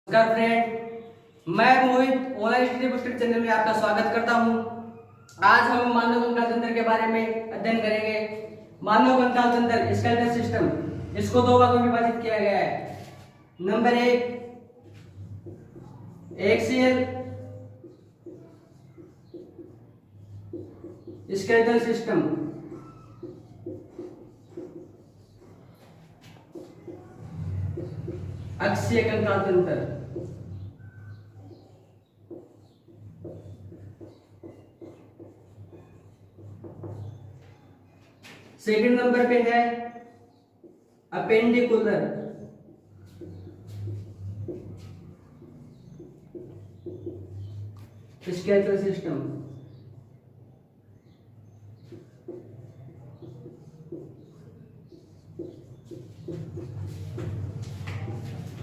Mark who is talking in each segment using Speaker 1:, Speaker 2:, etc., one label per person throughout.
Speaker 1: नमस्कार फ्रेंड, मैं मोहित online study booster channel में आपका स्वागत करता हूं। आज हम मानव कंकाल तंत्र के बारे में अध्ययन करेंगे। मानव कंकाल तंत्र स्केलेटल सिस्टम, इसको दो भागों में विभाजित किया गया है। नंबर एक, एक्सियल स्केलेटल सिस्टम, अक्षीय कंकाल तंत्र। सेकंड नंबर पे है अपेंडिकुलर स्केलेटल सिस्टम।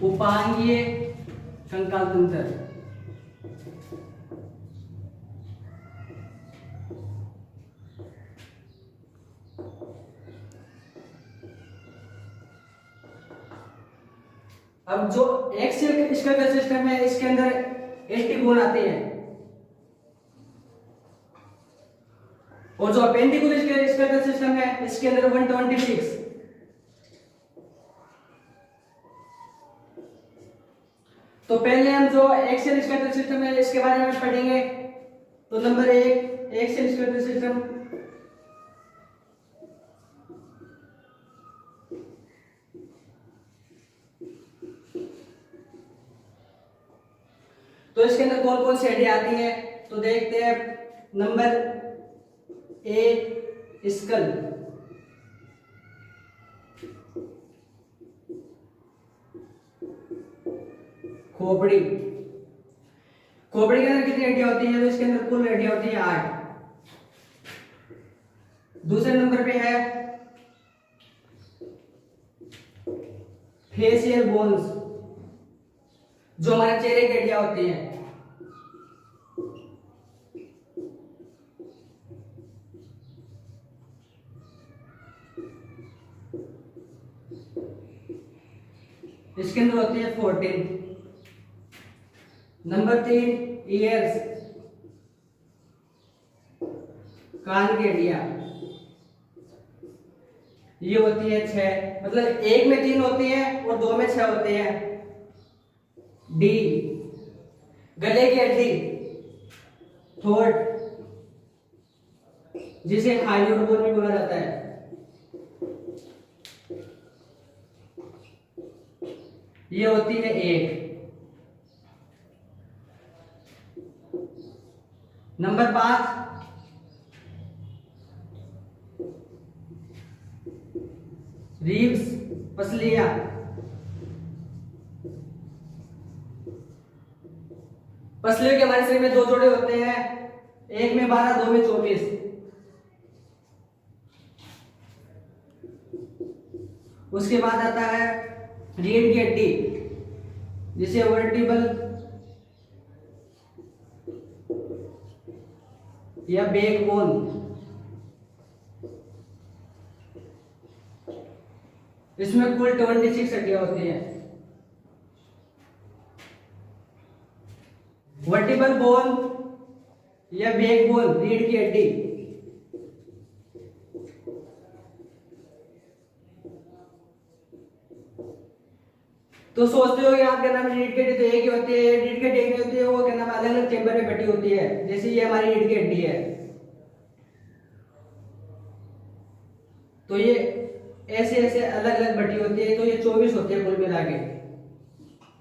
Speaker 1: उपांगीय कंकाल तंत्र। अब जो एक्सियल स्केलेटल सिस्टम है, इसके अंदर 80 बोन आते हैं, और जो अपेंडिकुलर स्केलेटल सिस्टम है, इसके अंदर 126। तो पहले हम जो एक्सियल स्केलेटल सिस्टम है, इसके बारे में पढ़ेंगे। तो नंबर एक, एक्सियल स्केलेटल सिस्टम। तो इसके अंदर कौन कौन सी हड्डियां आती हैं, तो देखते हैं। Number A, skull. खोपड़ी। खोपड़ी के अंदर कितनी हड्डियां होती हैं, तो इसके अंदर कुल हड्डियां होती है 8। दूसरे नंबर पे है फेशियल बोन्स, जो हमारे चेहरे की हड्डियां होती हैं। इसके अंदर होती है 14। नंबर 3, ईयर्स, कान की हड्डियां, ये होती है 6। मतलब एक में 3 होती है और 2 में 6 होते हैं। डी, गले की हड्डी, थ्रोट, जिसे हाइड्रोड बोन भी बोला जाता है। ये होती है 1। नंबर 5, रीब्स, पसलियां। पसलियों के हमारे शरीर में 2 जोड़े होते हैं, एक में 12, 2 में 24। उसके बाद आता है रीढ़ की हड्डी, जिसे वर्टिबल या बैकबोन। इसमें कुल 26 हड्डियां होती हैं। वर्टिबल बोन या बैकबोन, रीढ़ की हड्डी। तो सोचते हो कि आप क्या नाम, रीढ़ की हड्डी तो एक ही होती है। रीढ़ की हड्डी एक नहीं होती है, वो क्या नाम अलग अलग चेंबर में बटी होती है। जैसे ये हमारी रीढ़ की हड्डी है, तो ये ऐसे ऐसे अलग अलग बटी होती है। तो ये 24 होती है कुल मिला के,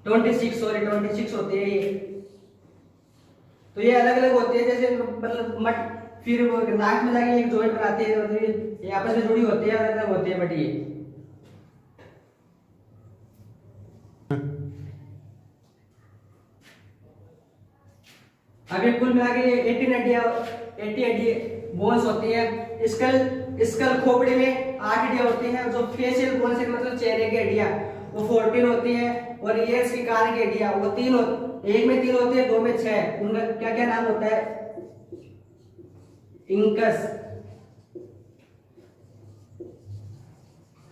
Speaker 1: 26 होती है ये। तो ये अलग अलग होती है, जैसे मतलब मट, फिर वो नाक में जाके एक जॉइंट बनाती है, मतलब ये आपस में जुड़ी होती है, अलग अलग होती है बटी। अभी कुल मिला के 80 हड्डी बोन्स होती है। स्कल खोपड़ी में 8 हड्डियां होती हैं। जो फेशियल बोन्स है, मतलब चेहरे की हड्डियां, वो 14 होती है। और ईयर्स की, कान की हड्डियां, वो 3 एक में 3 होती है, 2 में 6। उनका क्या क्या नाम होता है? इंकस,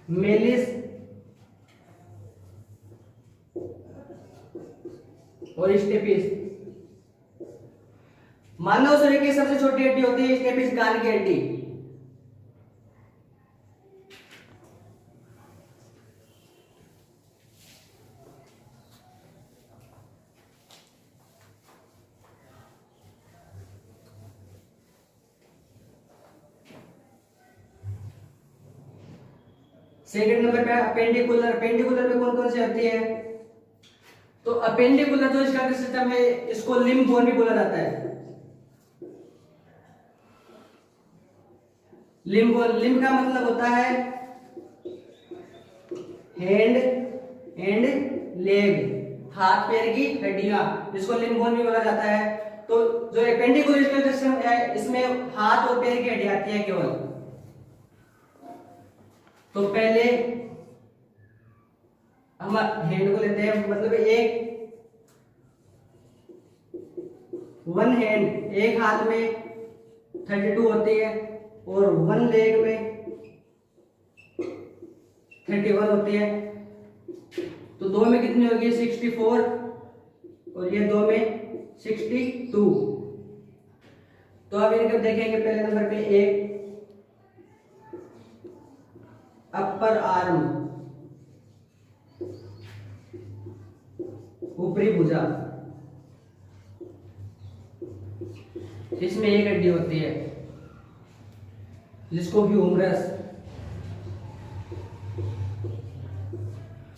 Speaker 1: मेलिस, और स्टेपिस। मानव शरीर की सबसे छोटी हड्डी होती है स्टेपिस, कान की हड्डी। सेकंड नंबर पे अपेंडिकुलर। अपेंडिकुलर में कौन कौन सी आती है? तो अपेंडिकुलर जो इसका सिस्टम है इसको लिम्ब बोन भी बोला जाता है। लिम्ब बोन, लिम्ब का मतलब होता है हैंड एंड लेग, हाथ पैर की हड्डियां, जिसको लिम्ब बोन भी बोला जाता है। तो जो अपेंडिकुलर सिस्टम है इसमें हाथ और पैर की हड्डियां आती है केवल। तो पहले हम हैंड को लेते हैं, मतलब वन हैंड, एक हाथ में 32 होती है और वन लेग में 31 होती है। तो दो में कितनी होगी? 64 और ये दो में 62। तो अब इनको देखेंगे। पहले नंबर पे एक अपर आर्म, ऊपरी भुजा, इसमें एक हड्डी होती है जिसको ह्यूमरस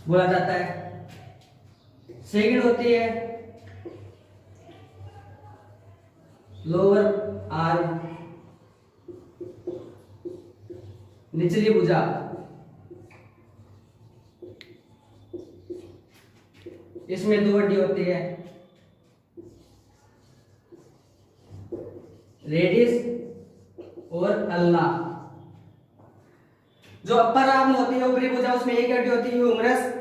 Speaker 1: बोला जाता है। सेकंड होती है लोअर आर्म, निचली भुजा, इसमें दो हड्डी होती है, रेडिस और अल्ना। जो अपर आर्म होती है, ऊपरी भुजा, उसमें एक हड्डी होती है ह्यूमरस,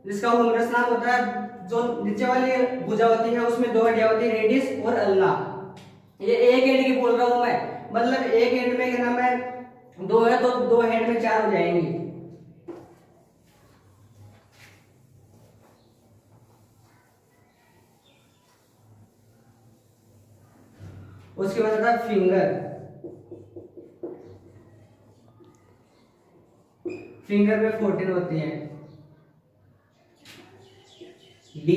Speaker 1: जिसका ह्यूमरस नाम होता है। जो नीचे वाली भुजा होती है उसमें दो हड्डियां होती है, रेडिस और अल्ना। ये एक एंड की बोल रहा हूं मैं, मतलब एक एंड में क्या नाम है, दो है तो दो एंड में चार हो जाएंगी। उसके बाद आता है फिंगर। फिंगर में 14 होती हैं। डी,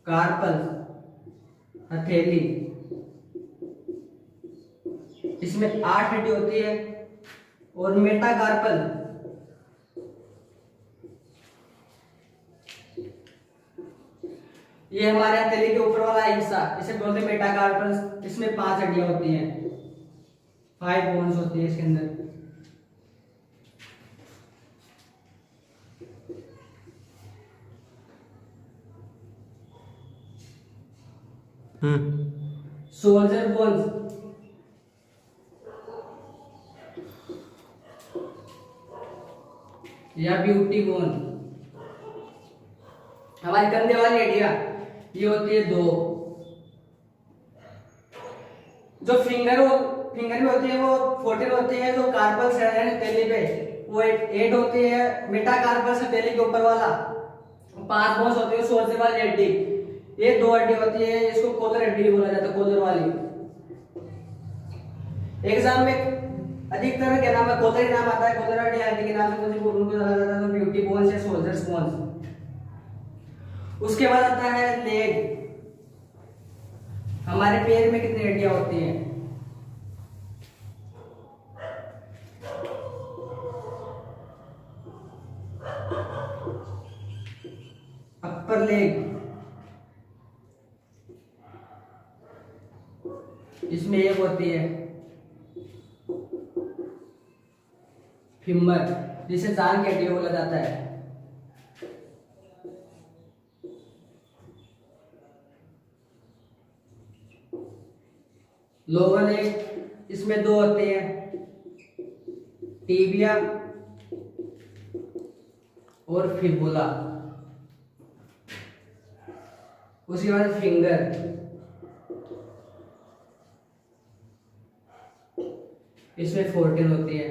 Speaker 1: कार्पल, हथेली, इसमें 8 हड्डी होती है। और मेटाकार्पल, ये हमारे हथेली के ऊपर वाला हिस्सा, इसे बोलते हैं मेटाकार्पल। इसमें 5 हड्डियां होती हैं, 5 बोन्स होती है इसके अंदर। सोल्जर बोन्स, या ब्यूटी बोन, हमारी कंधे वाली हड्डियां, ये होती है 2। जो फिंगर में होती है वो 14 होती है। जो कार्पल्स है हथेली पे वो 8 होती है। मेटाकार्पल्स हथेली के ऊपर वाला 5 बोन्स होते हैं। सोल्जर वाली हड्डी ये 2 हड्डी होती है, इसको कॉलर हड्डी बोला जाता है, कॉलर वाली। एग्जाम में अधिकतर क्या नाम है, कॉलर ही नाम आता है। कॉलर हड्डी हड्डी के नाम से मुझे उनको जाना जाता है, तो ब्यूटी बोन्स या सोल्जर्स बोन्स। उसके बाद आता है लेग। हमारे पैर में कितनी हड्डियां होती हैं? अपर लेग, इसमें एक होती है फीमर, जिसे जान की हड्डी बोला जाता है। लोअर लेग, इसमें 2 होते हैं, टीबिया और फिबुला। उसके बाद फिंगर, इसमें 14 होती है।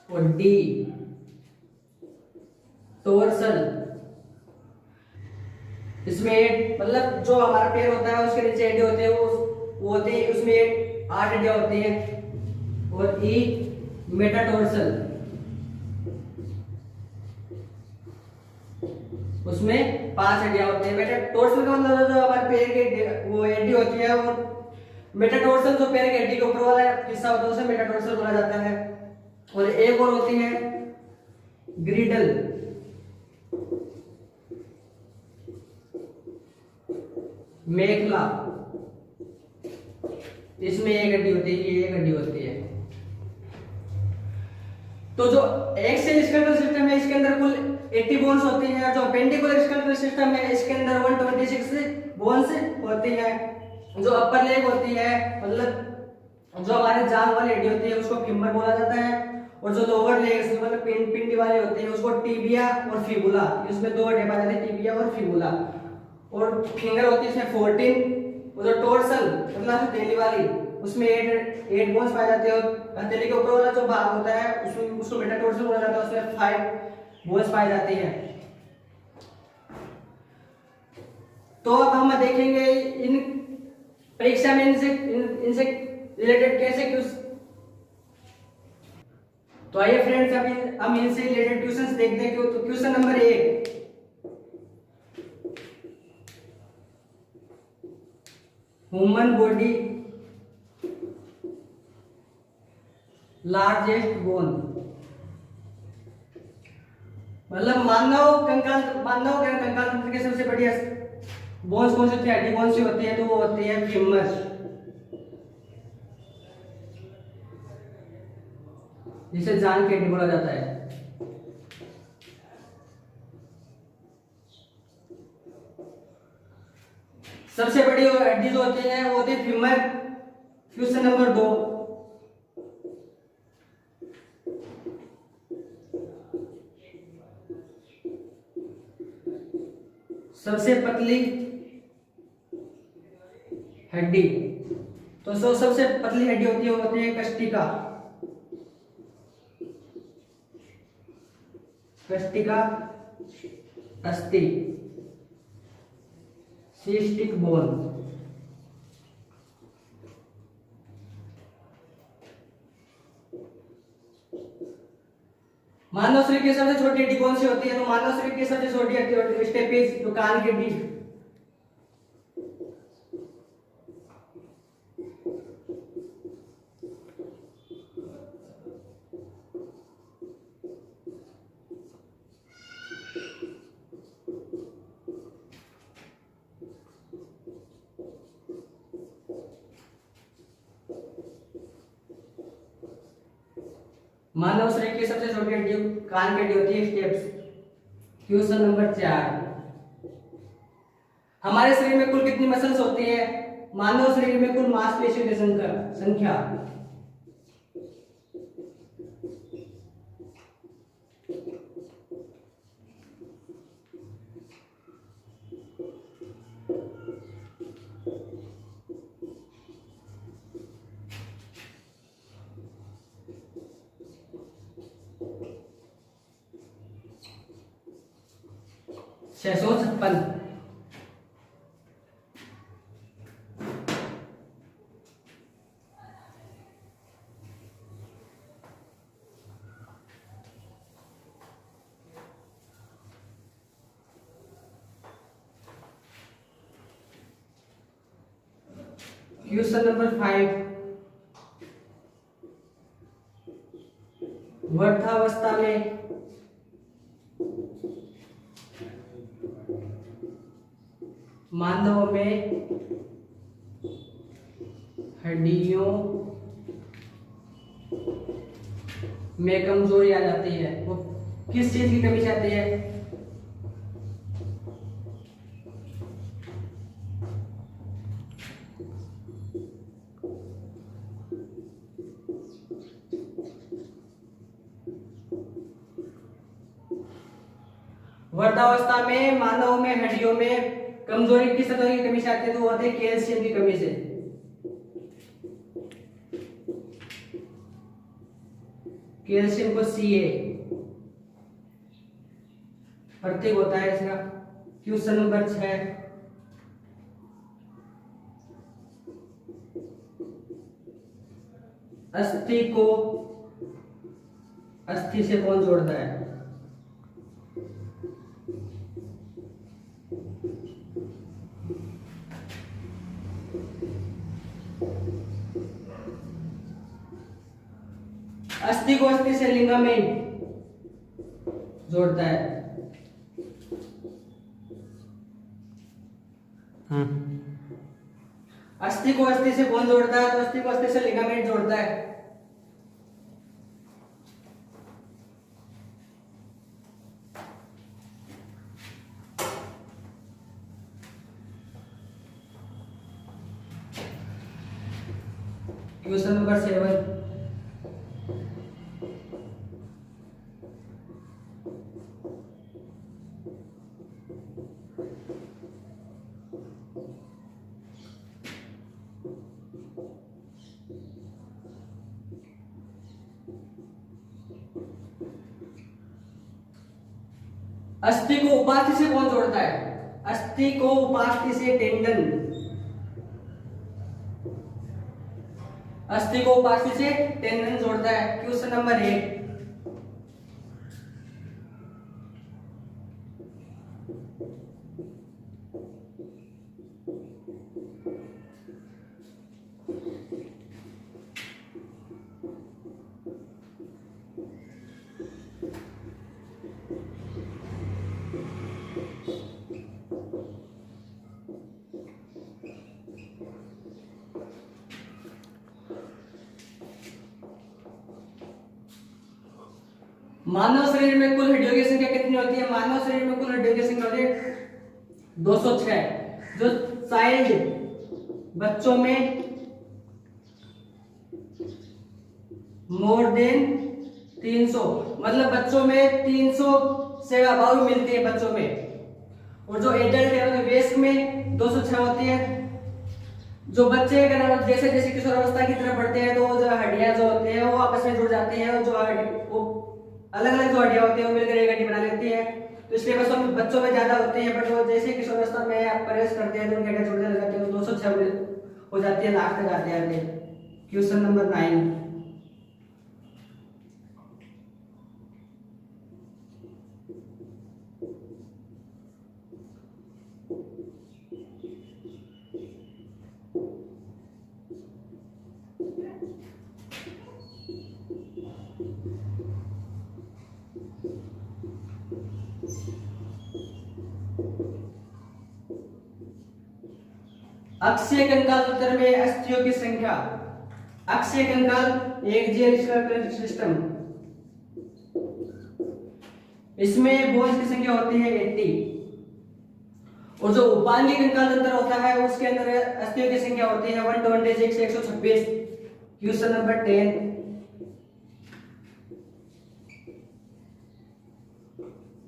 Speaker 1: और डी, टोर्सल, इसमें मतलब जो हमारा पैर होता है उसके नीचे हड्डी होती है वो होती है, उसमें 8 हड्डियां होती हैं। और ई मेटाटोर्सल, उसमें 5 हड्डियां होती है। मेटाटोर्सल का मतलब जो हमारे पैर की वो हड्डी होती है, और मेटाटोर्सल जो पैर की हड्डी के ऊपर वाला हिस्सा होता है उसे मेटाटोर्सल बोला जाता है। और एक और होती है ग्रीडल, मेखला, इसमें एक हड्डी होती है, ये एक हड्डी होती है। तो जो एक्सियल स्केलेटल सिस्टम है इसके अंदर कुल 80 बोन्स होती हैं। जो पेंडिकुलर स्केलेटल सिस्टम है इसके अंदर 126 बोन्स होती हैं। जो अपर लेग होती है, मतलब जो हमारे जांघ वाली हड्डी होती है उसको फीमर बोला जाता है। और जो लोअर लेग्स मतलब पिंडी वाली होती है उसको टिबिया और फिबुला, इसमें 2 हड्डियां पाई जाती है, टिबिया और फिबुला। और फिंगर होती है इसमें 14। और जो टोर्सल मतलब हथेली वाली उसमें 8 बोन्स पाए जाते हैं। और हथेली के ऊपर वाला जो भाग होता है उसमें उसको मेटाटोर्सल बोला जाता है, उसमें 5 बोन्स पाए जाते हैं। तो अब हम देखेंगे इन परीक्षा में इनसे रिलेटेड कैसे क्वेश्चन। तो आइए फ्रेंड्स अभी हम इनसे रिलेटेड क्वेश्चंस देखते हैं। तो question number 1, human body largest bone, मतलब मानव कंकाल तंत्र के सबसे बढ़िया बोन्स कौन सी होती है, हड्डी कौन सी होती है, तो वो होती है फीमर, जिसे जान के हड्डी बोला जाता है। सबसे बड़ी हड्डी जो होती है वो होती है फीमर। क्वेश्चन नंबर 2, सबसे पतली हड्डी, तो सबसे पतली हड्डी होती है वो होती है कष्टिका, कष्टिका अस्थि, सिस्टिक बोन। मानव शरीर की सबसे छोटी हड्डी कौन सी होती है, तो मानव शरीर की सबसे छोटी हड्डी होती है स्टेपिस, जो कान की हड्डी। मानव शरीर की सबसे छोटी हड्डी कान की हड्डी होती है स्टेप्स। क्वेश्चन नंबर 4, हमारे शरीर में कुल कितनी मसल्स होती है, मानव शरीर में कुल मांसपेशियों की संख्या। क्वेश्चन नंबर 5, वृद्धावस्था में मानव में हड्डियों में कमजोरी आ जाती है, वो किस चीज की कमी से आती है, वृद्धावस्था में मानव में हड्डियों में कमजोरी किस तरह की कमी से आती है, तो वो होती है कैल्शियम की कमी से। कैल्शियम को Ca। प्रतीक होता है इसका। क्वेश्चन नंबर 6, अस्थि को अस्थि से कौन जोड़ता है? अस्थि को अस्थि से लिगामेंट जोड़ता है। अस्थि को अस्थि से कौन जोड़ता है? तो अस्थि को अस्थि से लिगामेंट जोड़ता है। क्वेश्चन नंबर 7, अस्थि को उपास्थि से कौन जोड़ता है? अस्थि को उपास्थि से टेंडन। अस्थि को उपास्थि से टेंडन जोड़ता है। क्वेश्चन नंबर 8, मानव शरीर में कुल हड्डियों की संख्या कितनी होती है? मानव शरीर में कुल हड्डियों की संख्या होती है 206। जो चाइल्ड बच्चों में मोर देन 300, मतलब बच्चों में 300 से अभाव मिलती है बच्चों में। और जो एडल्ट है वयस्क में 206 होती है। जो बच्चे जैसे जैसे किशोरावस्था की तरफ बढ़ते हैं तो जो हड्डियां जो होती है वो आपस में जुड़ जाती है, और जो अलग अलग जो हड्डियां होती है वो मिलकर एक हड्डी बना लेती है। तो इसलिए बच्चों में ज्यादा होती है, बट वो जैसे किशोरावस्था में प्रवेश करते हैं तो उनकी हड्डियां जुड़ने लग जाती है, तो 206 हो जाती है, लास्ट तक आते हैं। क्वेश्चन नंबर 9, अक्षीय कंकाल सूत्र में अस्थियों की संख्या। अक्षीय कंकाल एक्सियल सर्कुलर सिस्टम, इसमें बोन्स की संख्या होती है 80। और जो उपांगी कंकाल तंत्र होता है उसके अंदर अस्थियों की संख्या होती है 126 से 126। क्वेश्चन नंबर 10,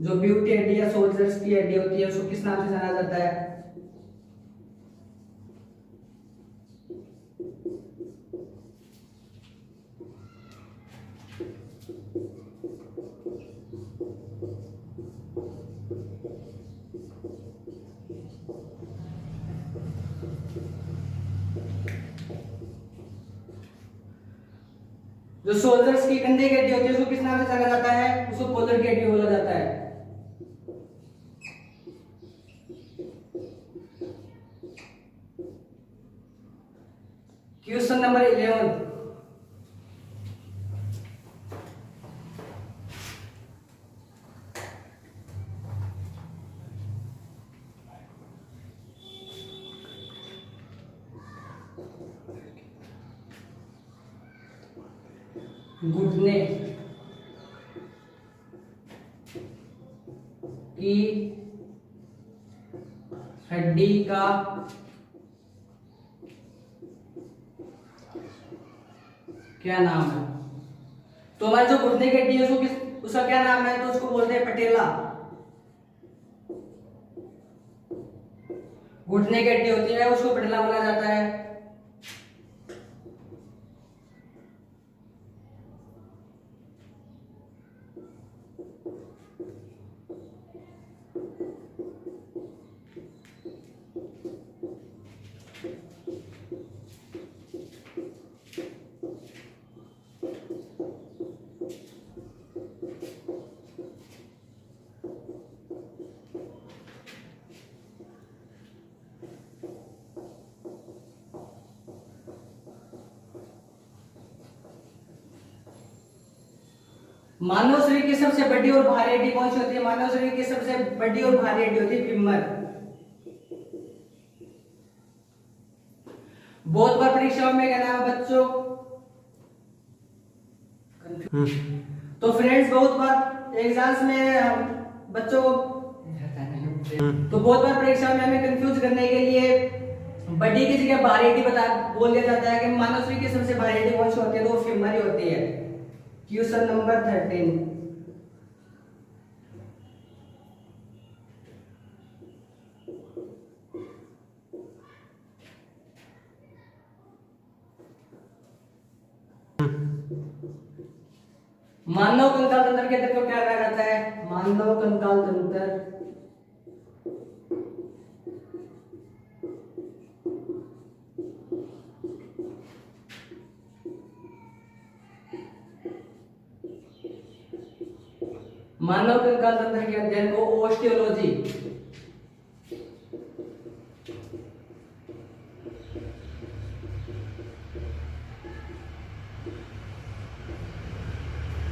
Speaker 1: जो ब्यूटी हड्डी या सोल्जर्स की हड्डी होती है उसको किस नाम से जाना जाता है? जो सोल्जर्स की कंधे की हड्डी होती है उसको किस नाम से जाना जाता है? उसको कोलर की हड्डी बोला जाता है। क्वेश्चन नंबर 11, घुटने की हड्डी का क्या नाम है? तो हमारे जो घुटने की हड्डी है उसका क्या नाम है? तो उसको बोलते हैं पटेला। घुटने की हड्डी होती है उसको पटेला बोला जाता है। मानव शरीर की सबसे बड़ी और भारी हड्डी कौन सी होती है? मानव शरीर की सबसे बड़ी और भारी हड्डी होती है फीमर। बहुत बार परीक्षाओं में कहना है बच्चों, तो फ्रेंड्स बहुत बार एग्जाम्स में बच्चों को तो बहुत बार परीक्षा में हमें कंफ्यूज करने के लिए बड़ी की जगह भारी हड्डी बता बोल दिया जाता है कि मानव शरीर की सबसे भारी हड्डी कौन सी होती है? तो वो फीमर ही होती है। Question number 13। मानव कंकाल तंत्र के अंदर को क्या कहा जाता है? मानव कंकाल तंत्र मानव कंकाल तंत्र के अध्ययन को ओस्टियोलॉजी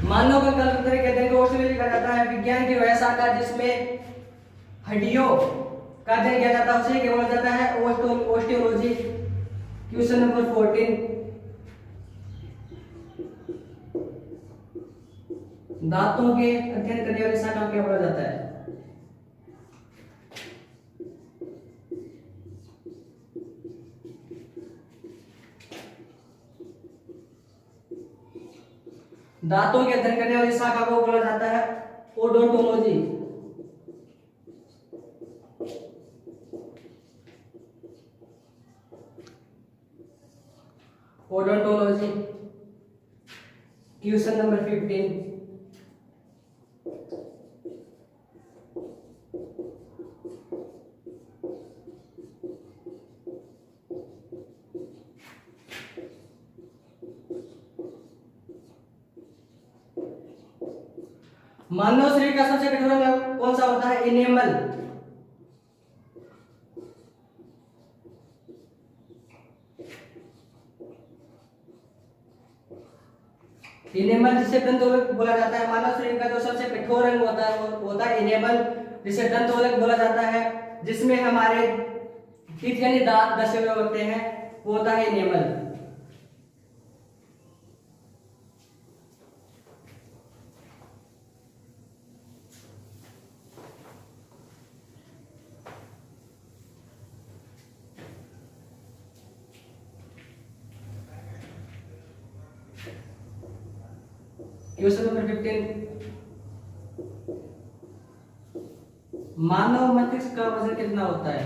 Speaker 1: मानव कंकाल तंत्र के अध्ययन को ओस्टियोलॉजी कहा जाता है। विज्ञान की वह शाखा जिसमें हड्डियों का अध्ययन किया जाता है उसे क्या बोला जाता है? ओस्टियोलॉजी। Question number 14। दांतों के अध्ययन करने वाली शाखा को क्या बोला जाता है? दांतों के अध्ययन करने वाली शाखा को बोला जाता है ओडोंटोलॉजी। ओडोंटोलॉजी। Question number 15। मानव शरीर का सबसे कठोर अंग कौन सा होता है? इनेमल। इनेमल जिसे दंतोलक बोला जाता है। मानव शरीर का जो सबसे कठोर अंग होता है वो होता है इनेमल, जिसे दंतोलक बोला जाता है, जिसमें हमारे टीथ यानी दांत दसे हुए होते हैं, वो होता है इनेमल। Question number 15। मानव मस्तिष्क का वजन कितना होता है?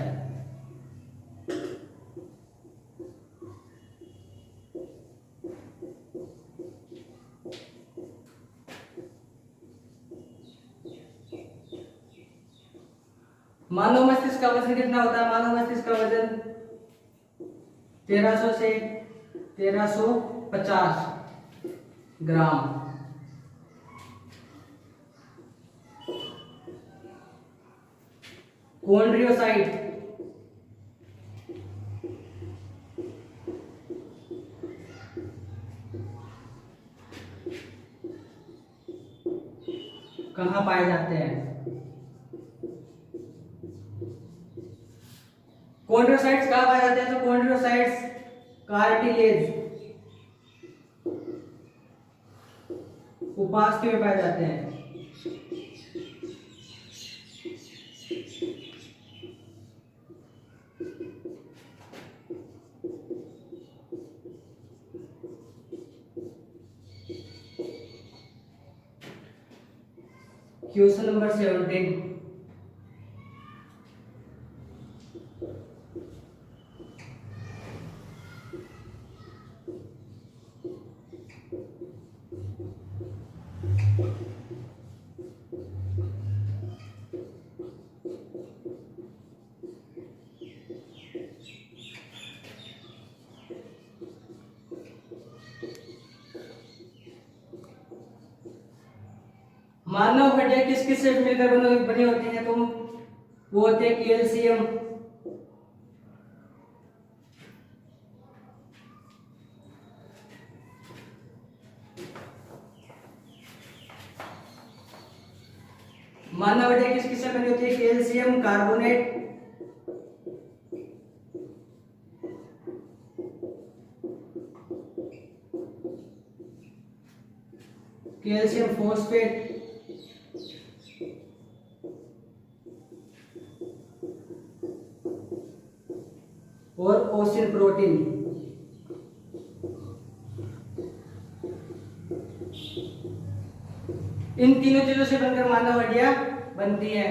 Speaker 1: मानव मस्तिष्क का वजन कितना होता है? मानव मस्तिष्क का वजन 1300 से 1350 ग्राम। कॉन्ड्रियोसाइट कहाँ पाए जाते हैं? कॉन्ड्रियोसाइट्स कहाँ पाए जाते हैं? तो कॉन्ड्रियोसाइट्स कार्टिलेज उपास्थि में पाए जाते हैं। Question number 17। मानव हड्डियां किस किस से मिलकर बनी होती हैं? तो वो होते हैं कैल्शियम, मानव हड्डियां किस किस से बनी होती है? कैल्शियम कार्बोनेट, कैल्शियम फॉस्फेट और ओसिन प्रोटीन। इन तीनों चीजों से बनकर मानव हड्डियां बनती है।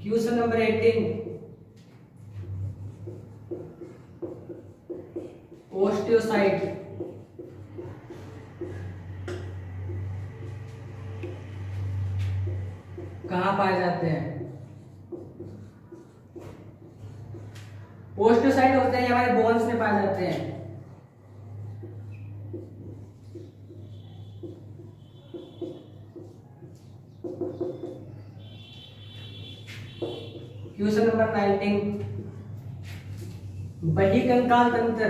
Speaker 1: क्वेश्चन नंबर 18, ओस्टियोसाइट कहाँ पाए जाते हैं? ओस्टियोसाइट होते हैं हमारे बोन्स में पाए जाते हैं। क्वेश्चन नंबर 19, बहिकंकाल तंत्र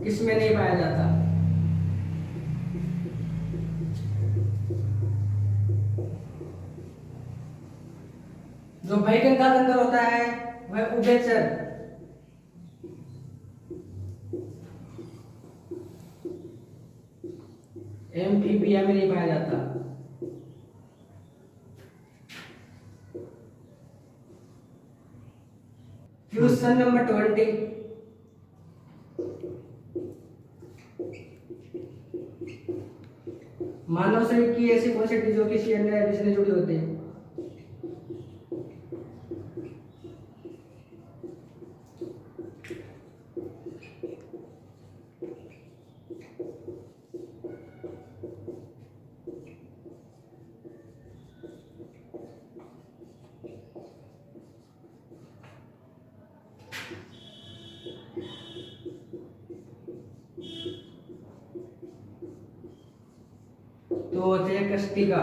Speaker 1: किसमें नहीं पाया जाता? जो बहिकंकाल तंत्र होता है वह उभयचर एम्फीबिया में नहीं पाया जाता। क्वेश्चन नंबर 20, मानव शरीर की ऐसी कौन सी हड्डी जो किसी अन्य हड्डी से जुड़ी होती है? तो होते हैं कष्टिका,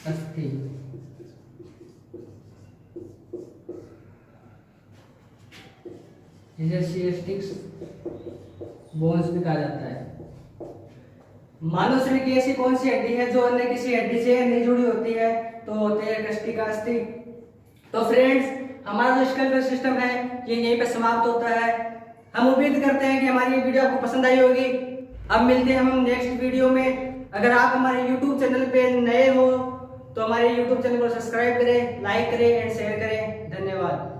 Speaker 1: अस्थि। जिसे सिस्टिक्स बोन्स भी कहा जाता है। मानव शरीर की ऐसी कौन सी हड्डी है जो अन्य किसी हड्डी से नहीं जुड़ी होती है? तो होते हैं कष्टिका, अस्थि। तो फ्रेंड्स, हमारा जो स्केलेटल सिस्टम है ये यहीं पे समाप्त होता है। हम उम्मीद करते हैं कि हमारी ये वीडियो आपको पसंद आई होगी। अब मिलते हैं हम नेक्स्ट वीडियो में। अगर आप हमारे YouTube चैनल पे नए हो तो हमारे YouTube चैनल को सब्सक्राइब करें, लाइक करें एंड शेयर करें। धन्यवाद।